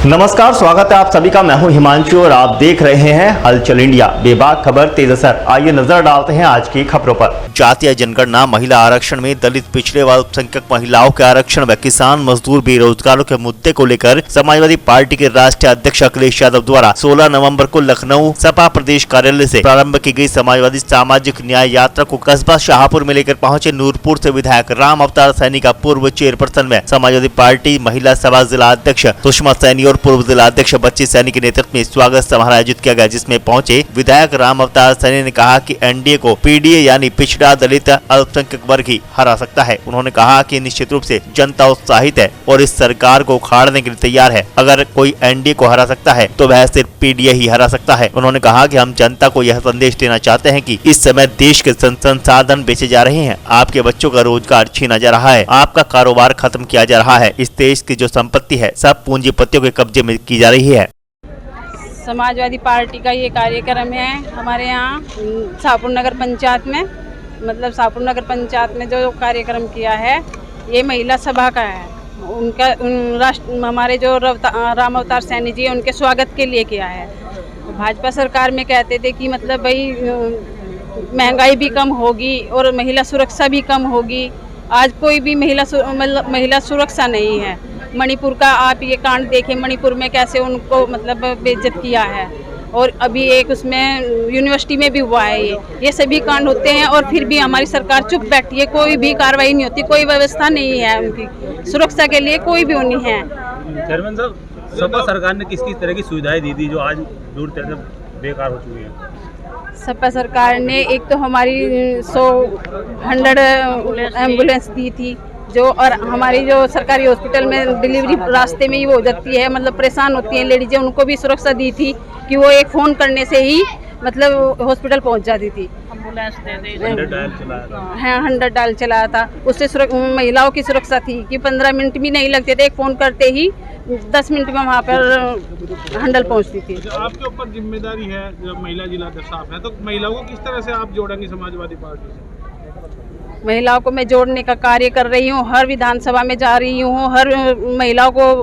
नमस्कार, स्वागत है आप सभी का। मैं हूं हिमांशु और आप देख रहे हैं हलचल इंडिया। बेबाक खबर तेज असर। आइए नजर डालते हैं आज की खबरों पर। जातीय जनगणना, महिला आरक्षण में दलित, पिछड़े व अल्पसंख्यक महिलाओं के आरक्षण व किसान, मजदूर, बेरोजगारों के मुद्दे को लेकर समाजवादी पार्टी के राष्ट्रीय अध्यक्ष अखिलेश यादव द्वारा 16 नवम्बर को लखनऊ सपा प्रदेश कार्यालय से प्रारंभ की गई समाजवादी सामाजिक न्याय यात्रा को कस्बा शाहपुर में लेकर पहुंचे नूरपुर से विधायक राम अवतार सैनी का पूर्व चेयरपर्सन में समाजवादी पार्टी महिला सभा जिला अध्यक्ष सुषमा सैनी और पूर्व जिला अध्यक्ष बच्ची सैनी के नेतृत्व में स्वागत समारोह आयोजित किया गया, जिसमें पहुंचे विधायक राम अवतार सैनी ने कहा कि एनडीए को पीडीए यानी पिछड़ा, दलित, अल्पसंख्यक वर्ग ही हरा सकता है। उन्होंने कहा कि निश्चित रूप से जनता उत्साहित है और इस सरकार को उखाड़ने के लिए तैयार है। अगर कोई एनडीए को हरा सकता है तो वह सिर्फ पीडीए ही हरा सकता है। उन्होंने कहा कि हम जनता को यह संदेश देना चाहते हैं कि इस समय देश के संसाधन बेचे जा रहे हैं, आपके बच्चों का रोजगार छीना जा रहा है, आपका कारोबार खत्म किया जा रहा है। इस देश की जो संपत्ति है सब पूंजीपतियों के कब्जे में की जा रही है। समाजवादी पार्टी का ये कार्यक्रम है हमारे यहाँ शाहपुर नगर पंचायत में, मतलब शाहपुर नगर पंचायत में जो कार्यक्रम किया है ये महिला सभा का है। हमारे जो राम अवतार सैनी जी उनके स्वागत के लिए किया है। भाजपा सरकार में कहते थे कि मतलब भाई महंगाई भी कम होगी और महिला सुरक्षा भी कम होगी। आज कोई भी महिला सुरक्षा नहीं है। मणिपुर का आप ये कांड देखें, मणिपुर में कैसे उनको मतलब बेइज्जत किया है, और अभी एक उसमें यूनिवर्सिटी में भी हुआ है। ये सभी कांड होते हैं और फिर भी हमारी सरकार चुप बैठी है, कोई भी कार्रवाई नहीं होती, कोई व्यवस्था नहीं है उनकी सुरक्षा के लिए, कोई भी नहीं है। चेयरमैन साहब, सपा सरकार ने किस किस तरह की सुविधाएं दी थी जो आज दूर तरह बेकार हो चुकी है? सपा सरकार ने एक तो हमारी 100 एम्बुलेंस दी थी जो, और हमारी जो सरकारी हॉस्पिटल में डिलीवरी रास्ते में ही वो हो जाती है, मतलब परेशान होती हैं लेडीजें, उनको भी सुरक्षा दी थी कि वो एक फ़ोन करने से ही मतलब हॉस्पिटल पहुंच जाती थी। एम्बुलेंस दे दी, 100 डायल चलाया था, उससे महिलाओं की सुरक्षा थी कि 15 मिनट भी नहीं लगते थे, एक फ़ोन करते ही 10 मिनट में वहाँ पर हंडल पहुँचती थी। जो आपके ऊपर जिम्मेदारी है, जब महिला जिला अध्यक्ष आप हैं, तो महिलाओं को किस तरह से आप जोड़ेंगे समाजवादी पार्टी से? महिलाओं को मैं जोड़ने का कार्य कर रही हूँ, हर विधानसभा में जा रही हूँ, हर महिलाओं को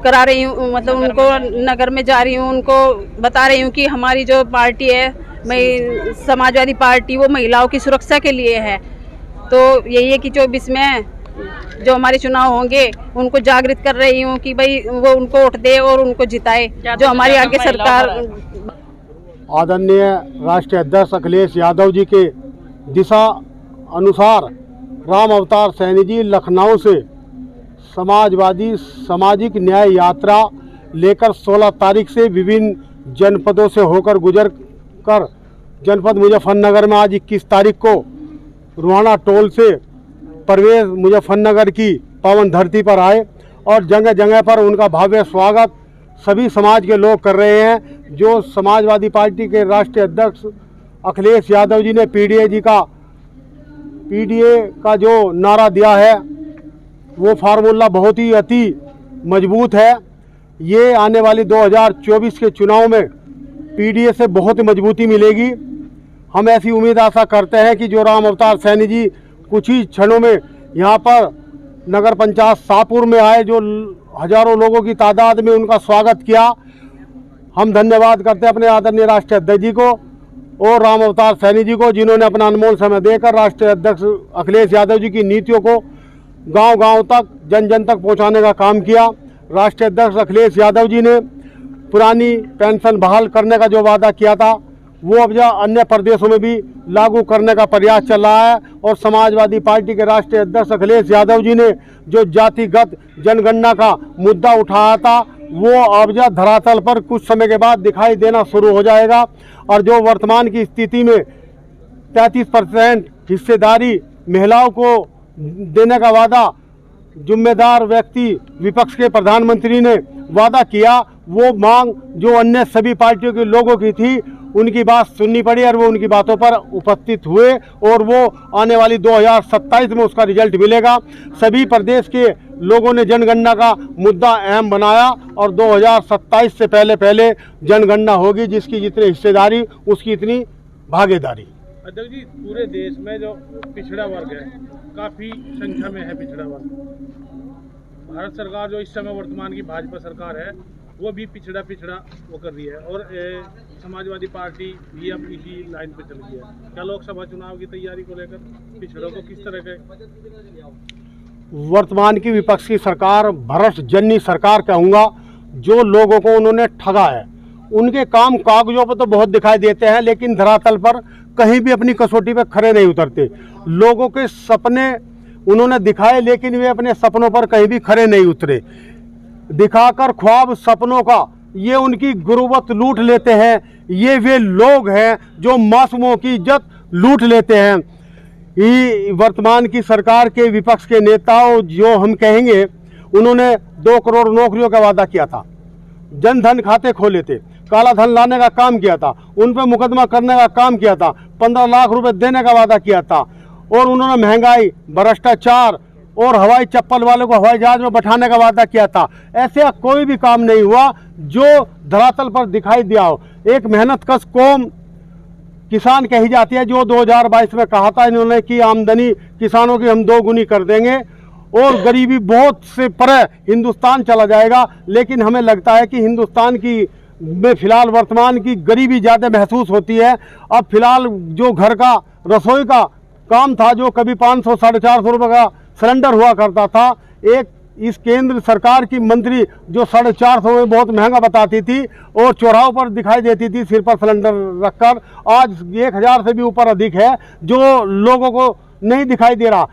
करा रही हूँ, मतलब उनको नगर में जा रही हूँ, उनको बता रही हूँ कि हमारी जो पार्टी है समाजवादी पार्टी, वो महिलाओं की सुरक्षा के लिए है। तो यही है कि 24 में जो हमारे चुनाव होंगे उनको जागृत कर रही हूँ कि भाई वो उनको वोट दे और उनको जिताए, जो हमारी आगे सरकार। आदरणीय राष्ट्रीय अध्यक्ष अखिलेश यादव जी के दिशा अनुसार राम अवतार सैनी जी लखनऊ से समाजवादी सामाजिक न्याय यात्रा लेकर 16 तारीख से विभिन्न जनपदों से होकर गुजर कर जनपद मुजफ्फरनगर में आज 21 तारीख को रुहाना टोल से प्रवेश मुजफ्फरनगर की पावन धरती पर आए और जगह जगह पर उनका भव्य स्वागत सभी समाज के लोग कर रहे हैं। जो समाजवादी पार्टी के राष्ट्रीय अध्यक्ष अखिलेश यादव जी ने पीडीए का जो नारा दिया है वो फार्मूला बहुत ही अति मजबूत है। ये आने वाली 2024 के चुनाव में पीडीए से बहुत मजबूती मिलेगी। हम ऐसी उम्मीद आशा करते हैं कि जो राम अवतार सैनी जी कुछ ही क्षणों में यहाँ पर नगर पंचायत शाहपुर में आए, जो हजारों लोगों की तादाद में उनका स्वागत किया, हम धन्यवाद करते हैं अपने आदरणीय राष्ट्रीय अध्यक्ष जी को और राम अवतार सैनी जी को, जिन्होंने अपना अनमोल समय देकर राष्ट्रीय अध्यक्ष अखिलेश यादव जी की नीतियों को गांव-गांव तक, जन जन तक पहुंचाने का काम किया। राष्ट्रीय अध्यक्ष अखिलेश यादव जी ने पुरानी पेंशन बहाल करने का जो वादा किया था वो अब अन्य प्रदेशों में भी लागू करने का प्रयास चल रहा है। और समाजवादी पार्टी के राष्ट्रीय अध्यक्ष अखिलेश यादव जी ने जो जातिगत जनगणना का मुद्दा उठाया था वो अब धरातल पर कुछ समय के बाद दिखाई देना शुरू हो जाएगा। और जो वर्तमान की स्थिति में 33% हिस्सेदारी महिलाओं को देने का वादा जिम्मेदार व्यक्ति विपक्ष के प्रधानमंत्री ने वादा किया, वो मांग जो अन्य सभी पार्टियों के लोगों की थी उनकी बात सुननी पड़ी और वो उनकी बातों पर उपस्थित हुए और वो आने वाली 2027 में उसका रिजल्ट मिलेगा। सभी प्रदेश के लोगों ने जनगणना का मुद्दा अहम बनाया और 2027 से पहले जनगणना होगी, जिसकी जितनी हिस्सेदारी उसकी इतनी भागीदारी। अध्यक्ष जी, पूरे देश में जो पिछड़ा वर्ग है, काफ़ी संख्या में है पिछड़ा वर्ग। भारत सरकार जो इस समय वर्तमान की भाजपा सरकार है, वो भी पिछड़ा वो कर रही है, और समाजवादी पार्टी भी अब इसी लाइन पे चल गई है। क्या लोकसभा चुनाव की तैयारी को लेकर पिछड़ों को किस तरह के? वर्तमान की विपक्ष की सरकार भ्रष्ट जन्नी सरकार कहूँगा। जो लोगों को उन्होंने ठगा है, उनके काम कागजों पर तो बहुत दिखाई देते हैं, लेकिन धरातल पर कहीं भी अपनी कसौटी पे खड़े नहीं उतरते। लोगों के सपने उन्होंने दिखाए, लेकिन वे अपने सपनों पर कहीं भी खड़े नहीं उतरे। दिखाकर ख्वाब सपनों का ये उनकी गुर्बत लूट लेते हैं। ये वे लोग हैं जो मासूमों की इज्जत लूट लेते हैं। ये वर्तमान की सरकार के विपक्ष के नेताओं, जो हम कहेंगे, उन्होंने 2 करोड़ नौकरियों का वादा किया था, जनधन खाते खोले थे, काला धन लाने का काम किया था, उन पर मुकदमा करने का काम किया था, 15 लाख रुपए देने का वादा किया था, और उन्होंने महंगाई, भ्रष्टाचार और हवाई चप्पल वालों को हवाई जहाज में बैठाने का वादा किया था। ऐसे कोई भी काम नहीं हुआ जो धरातल पर दिखाई दिया हो। एक मेहनतकश कौम किसान कही जाती है, जो 2022 में कहा था इन्होंने कि आमदनी किसानों की हम 2 गुनी कर देंगे और गरीबी बहुत से परे हिंदुस्तान चला जाएगा। लेकिन हमें लगता है कि हिंदुस्तान की में फिलहाल वर्तमान की गरीबी ज़्यादा महसूस होती है। अब फिलहाल जो घर का रसोई का काम था, जो कभी 500 450 रुपये का सिलेंडर हुआ करता था, एक इस केंद्र सरकार की मंत्री जो 450 में बहुत महंगा बताती थी और चौराहों पर दिखाई देती थी सिर पर सिलेंडर रखकर, आज 1000 से भी ऊपर अधिक है, जो लोगों को नहीं दिखाई दे रहा।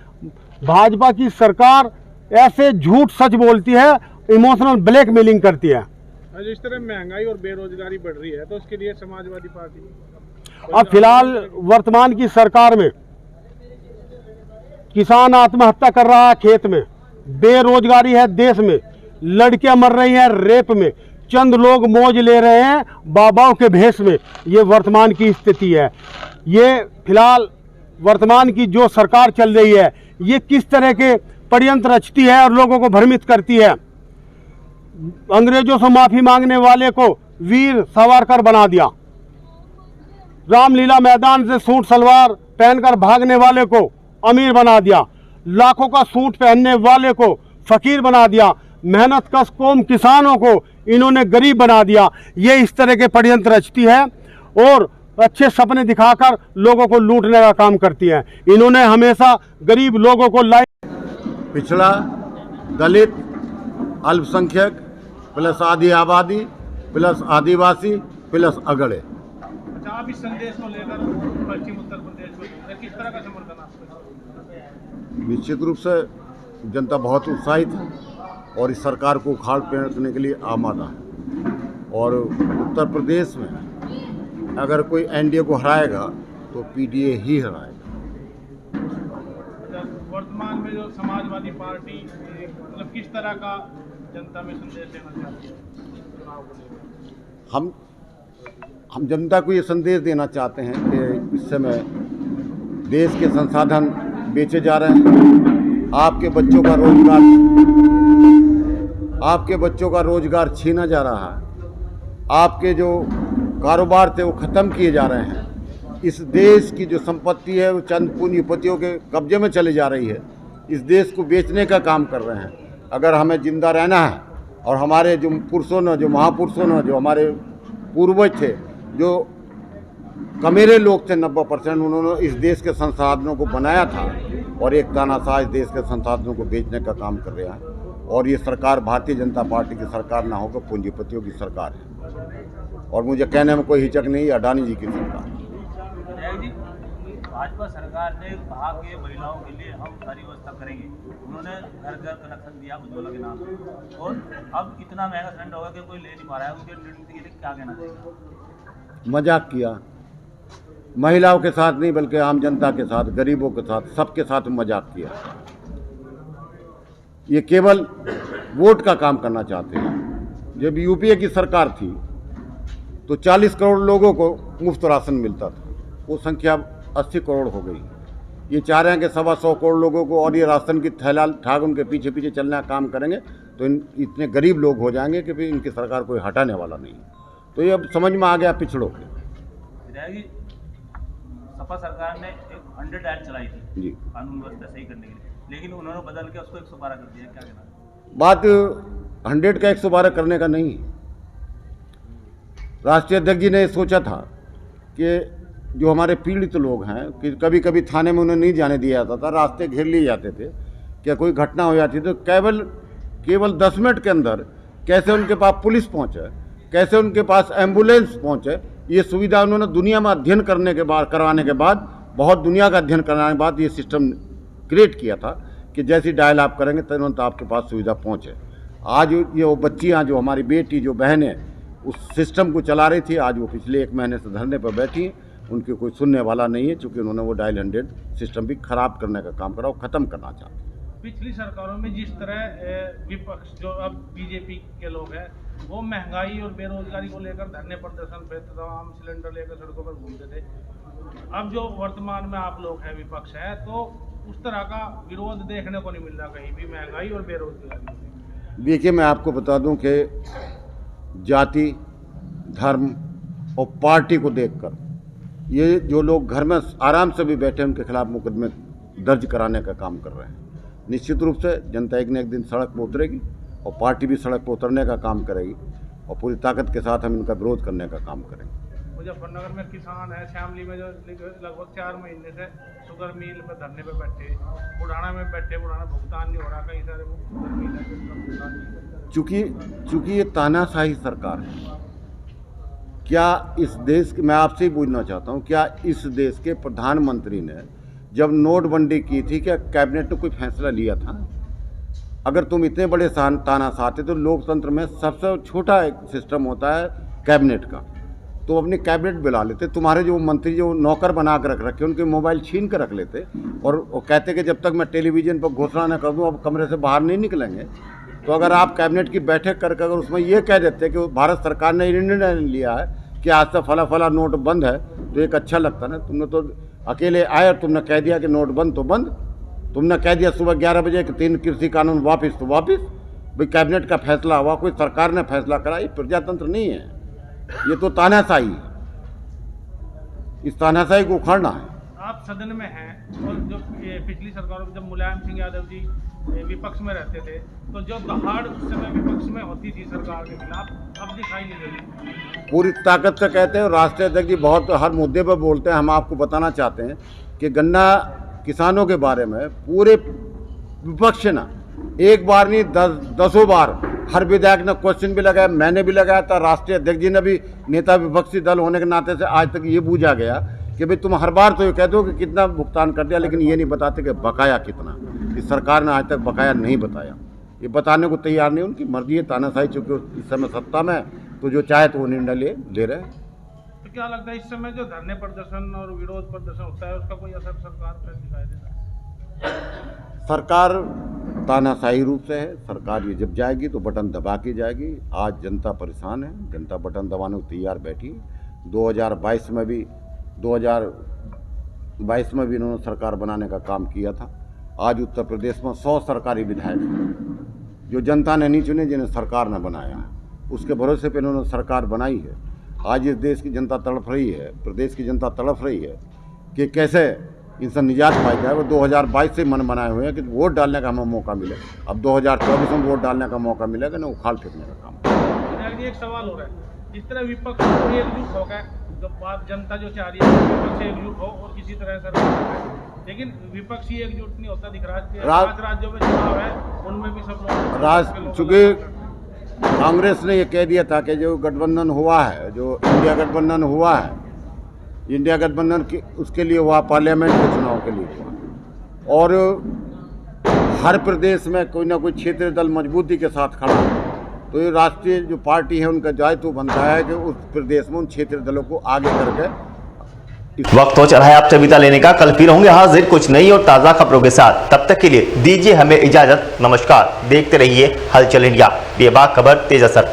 भाजपा की सरकार ऐसे झूठ सच बोलती है, इमोशनल ब्लैकमेलिंग करती है। जिस तरह महंगाई और बेरोजगारी बढ़ रही है, तो उसके लिए समाजवादी पार्टी अब फिलहाल वर्तमान की सरकार में किसान आत्महत्या कर रहा है खेत में, बेरोजगारी है देश में, लड़कियां मर रही हैं रेप में, चंद लोग मौज ले रहे हैं बाबाओं के भेष में। ये वर्तमान की स्थिति है। ये फिलहाल वर्तमान की जो सरकार चल रही है, ये किस तरह के षड्यंत्र रचती है और लोगों को भ्रमित करती है। अंग्रेजों से माफी मांगने वाले को वीर सावरकर बना दिया, रामलीला मैदान से सूट सलवार पहनकर भागने वाले को अमीर बना दिया, लाखों का सूट पहनने वाले को फकीर बना दिया, मेहनतकश कौम किसानों को इन्होंने गरीब बना दिया। ये इस तरह के षड्यंत्र रचती है और अच्छे सपने दिखाकर लोगों को लूटने का काम करती है। इन्होंने हमेशा गरीब लोगों को पिछड़ा, दलित, अल्पसंख्यक प्लस आधी आबादी प्लस आदिवासी प्लस अगड़े। अच्छा, आप इस संदेश को लेकर पश्चिम उत्तर प्रदेश में किस तरह का समर्थन आपको? निश्चित रूप से जनता बहुत उत्साहित है और इस सरकार को उखाड़ फेंकने के लिए आमादा है। और उत्तर प्रदेश में अगर कोई एनडीए को हराएगा तो पीडीए ही हराएगा। वर्तमान में जो समाजवादी पार्टी मतलब किस तरह का जनता में संदेश देना चाहती है चुनाव को लेकर? हम जनता को ये संदेश देना चाहते हैं कि इस समय देश के संसाधन बेचे जा रहे हैं, आपके बच्चों का रोजगार छीना जा रहा है, आपके जो कारोबार थे वो ख़त्म किए जा रहे हैं। इस देश की जो संपत्ति है वो चंद पूंजीपतियों के कब्जे में चली जा रही है। इस देश को बेचने का काम कर रहे हैं। अगर हमें जिंदा रहना है और हमारे जो पुरुषों ने, जो महापुरुषों ने, जो हमारे पूर्वज थे, जो कमेरे लोग थे 90%, उन्होंने इस देश के संसाधनों को बनाया था और एक तानाशाह इस देश के संसाधनों को बेचने का काम कर रहा है। और ये सरकार भारतीय जनता पार्टी की सरकार ना होकर पूंजीपतियों की सरकार है। और मुझे कहने में कोई हिचक नहीं, अडानी जी की सरकार। भाजपा सरकार ने कहा कि महिलाओं के लिए हम सारी व्यवस्था करेंगे। उन्होंने घर घर कनेक्शन दिया उज्ज्वला के नाम पर, और अब इतना महंगा सिलेंडर होगा कि कोई ले नहीं पा रहा है। उनके निर्णय के लिए क्या कहना चाहिए? मजाक किया, महिलाओं के साथ नहीं बल्कि आम जनता के साथ, गरीबों के साथ, सबके साथ मजाक किया। ये केवल वोट का काम करना चाहते हैं। जब यूपीए की सरकार थी तो 40 करोड़ लोगों को मुफ्त राशन मिलता था, वो संख्या 80 करोड़ हो गई। ये चाह रहे हैं कि 125 करोड़ लोगों को और ये राशन की थैला ठाक उनके पीछे पीछे चलने का काम करेंगे तो इतने गरीब लोग हो जाएंगे कि फिर इनकी सरकार कोई हटाने वाला नहीं। तो ये अब समझ में आ गया पिछड़ों के। सपा सरकार ने एक 100 एक्ट चलाई थी जी, कानून व्यवस्था सही करने के लिए, लेकिन उन्होंने बदल के उसको 112 कर दिया। क्या कहना? बात 100 का 112 करने का नहीं, राष्ट्रीय अध्यक्ष जी ने ये सोचा था कि जो हमारे पीड़ित लोग हैं कि कभी कभी थाने में उन्हें नहीं जाने दिया जाता था, रास्ते घेर लिए जाते थे, क्या कोई घटना हो जाती तो केवल 10 मिनट के अंदर कैसे उनके पास पुलिस पहुंचे, कैसे उनके पास एम्बुलेंस पहुंचे, ये सुविधा उन्होंने दुनिया में अध्ययन करवाने के बाद, बहुत दुनिया का अध्ययन कराने के बाद ये सिस्टम क्रिएट किया था कि जैसी डायल आप करेंगे तुरंत आपके पास सुविधा पहुंचे। आज ये वो बच्चियाँ जो हमारी बेटी जो बहनें उस सिस्टम को चला रही थी, आज वो पिछले 1 महीने से धरने पर बैठी हैं, उनके कोई सुनने वाला नहीं है, चूँकि उन्होंने वो डायल 100 सिस्टम भी खराब करने का काम करा, वो ख़त्म करना चाहते हैं। पिछली सरकारों में जिस तरह विपक्ष जो अब बीजेपी के लोग हैं वो महंगाई और बेरोजगारी को लेकर धरने प्रदर्शन पे तमाम सिलेंडर लेकर सड़कों पर घूमते थे, अब जो वर्तमान में आप लोग हैं विपक्ष है तो उस तरह का विरोध देखने को नहीं मिल रहा कहीं भी महंगाई और बेरोजगारी। देखिए, मैं आपको बता दूं कि जाति, धर्म और पार्टी को देखकर ये जो लोग घर में आराम से भी बैठे उनके खिलाफ मुकदमे दर्ज कराने का काम कर रहे हैं। निश्चित रूप से जनता एक न एक दिन सड़क पर उतरेगी और पार्टी भी सड़क पर उतरने का काम करेगी और पूरी ताकत के साथ हम इनका विरोध करने का काम करेंगे। मुजफ्फरनगर में किसान है, श्यामली में जो लगभग 4 महीने से शुगर मिल पे धरने पे बैठे, बुढ़ाना में बैठे, बुढ़ाना भुगतान नहीं हो रहा, कई सारे शुगर मिल है भुगतान नहीं। चूँकि ये तानाशाही सरकार है, क्या इस देश के, मैं आपसे ही पूछना चाहता हूँ, क्या इस देश के प्रधानमंत्री ने जब नोटबंदी की थी क्या कैबिनेट ने कोई फैसला लिया था? अगर तुम इतने बड़े तानाशाह थे तो लोकतंत्र में सबसे छोटा एक सिस्टम होता है कैबिनेट का, तो अपने कैबिनेट बुला लेते। तुम्हारे जो मंत्री जो नौकर बना कर रख रखे उनके मोबाइल छीन कर रख लेते और कहते कि जब तक मैं टेलीविजन पर घोषणा न कर दूँ अब कमरे से बाहर नहीं निकलेंगे। तो अगर आप कैबिनेट की बैठक करके अगर उसमें ये कह देते कि भारत सरकार ने निर्णय लिया है कि आज से फला नोट बंद है, तो एक अच्छा लगता ना। तुमने तो अकेले आए और तुमने कह दिया कि नोट बंद तो बंद, तुमने कह दिया सुबह 11 बजे कि 3 कृषि कानून वापस तो वापस। भाई कैबिनेट का फैसला हुआ, कोई सरकार ने फैसला करा, ये प्रजातंत्र नहीं है, ये तो तानाशाही है। इस तानाशाही को उखाड़ना है। आप सदन में हैं और जो पिछली सरकारों में जब मुलायम सिंह यादव जी विपक्ष में रहते थे तो जो दहाड़ उस समय विपक्ष में होती थी सरकार के खिलाफ, अब दिखाई नहीं दे रही। पूरी ताकत से कहते हैं, राष्ट्रीय अध्यक्ष जी बहुत हर मुद्दे पर बोलते हैं। हम आपको बताना चाहते हैं कि गन्ना किसानों के बारे में पूरे विपक्ष ना एक बार नहीं 10 बार हर विधायक ने क्वेश्चन भी लगाया, मैंने भी लगाया था, राष्ट्रीय अध्यक्ष जी ने भी, नेता विपक्षी दल होने के नाते से आज तक ये बूझा गया कि भाई तुम हर बार तो ये कहते हो कि कितना भुगतान कर दिया, लेकिन ये नहीं बताते कि बकाया कितना। इस सरकार ने आज तक बकाया नहीं बताया, ये बताने को तैयार नहीं, उनकी मर्जी है, तानाशाही चूँकि इस समय सत्ता में, तो जो चाहे तो वो निर्णय ले रहे हैं। तो क्या लगता है इस समय जो धरने प्रदर्शन और विरोध प्रदर्शन होता है उसका कोई असर सरकार पर दिखाई देता है? सरकार तानाशाही रूप से है। सरकार ये जब जाएगी तो बटन दबा के जाएगी। आज जनता परेशान है, जनता बटन दबाने को तैयार बैठी। 2022 में भी इन्होंने सरकार बनाने का काम किया था। आज उत्तर प्रदेश में 100 सरकारी विधायक हैं जो जनता ने नहीं चुने, जिन्हें सरकार ने बनाया है, उसके भरोसे पर इन्होंने सरकार बनाई है। आज इस देश की जनता तड़प रही है, प्रदेश की जनता तड़प रही है कि कैसे इनसे निजात पाई जाए। वो 2022 से मन बनाए हुए हैं कि वोट डालने का हमें मौका मिले। अब 2024 में वोट डालने का मौका मिलेगा ना, उखाड़ फेंकने का काम। एक सवाल हो रहा है, जिस तरह विपक्ष एकजुट हो गए, जो बात जनता जो चाह रही है विपक्ष एकजुट हो और किसी तरह सरकार, लेकिन विपक्ष ही एकजुट नहीं होता दिख रहा है। 5 राज्यों में चुनाव है, उनमें भी सब लोग, चूँकि कांग्रेस ने ये कह दिया था कि जो गठबंधन हुआ है, जो इंडिया गठबंधन हुआ है, इंडिया गठबंधन उसके लिए हुआ, पार्लियामेंट के चुनाव के लिए हुआ, और हर प्रदेश में कोई ना कोई क्षेत्रीय दल मजबूती के साथ खड़ा है। तो ये राष्ट्रीय जो पार्टी है उनका दायित्व बनता है कि उस प्रदेश में उन क्षेत्रीय दलों को आगे करके। वक्त हो चला है आपसे विदा लेने का। कल फिर होंगे हाजिर कुछ नई और ताज़ा खबरों के साथ। तब तक के लिए दीजिए हमें इजाजत। नमस्कार। देखते रहिए हलचल इंडिया, बेबाक खबर तेज असर।